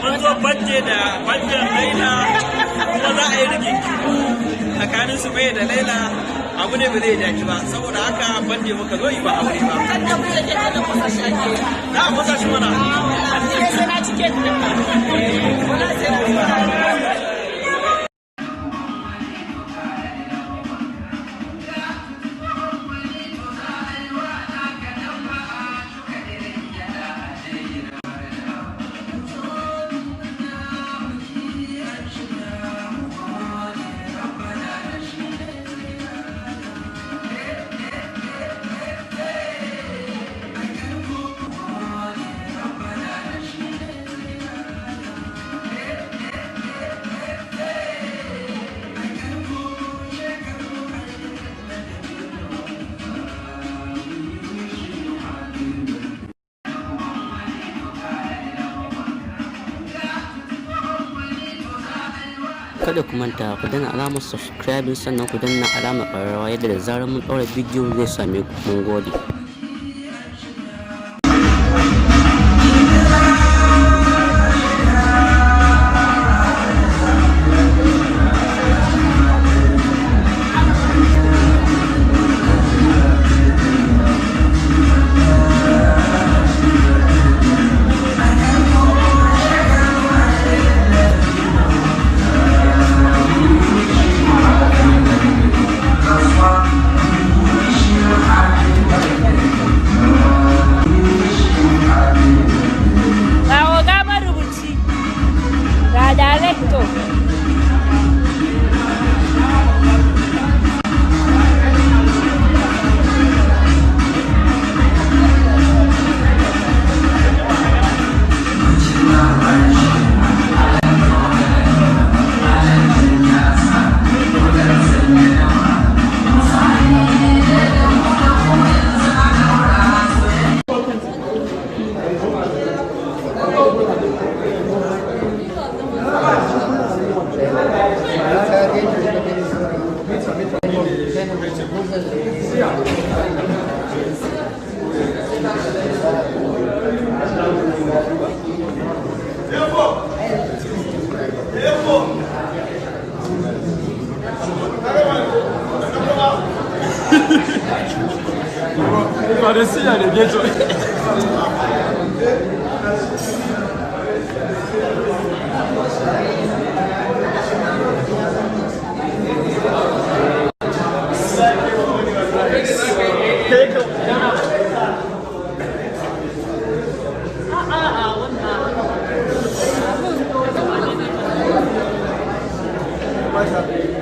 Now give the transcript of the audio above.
Mun zo banje da banjan laila kuma za a yi rigingi tsakanin su bai da laila abu ne ba zai dace ba saboda haka banje muka zo yi ba aure ba. Na musa shi mana. Kada ku manta ku danna alamar subscribe sannan ku danna alamar ƙararrawa yadda da zarar mun ɗaura bidiyo zai same ku. Mun gode. Parecia les ghetto. What's up?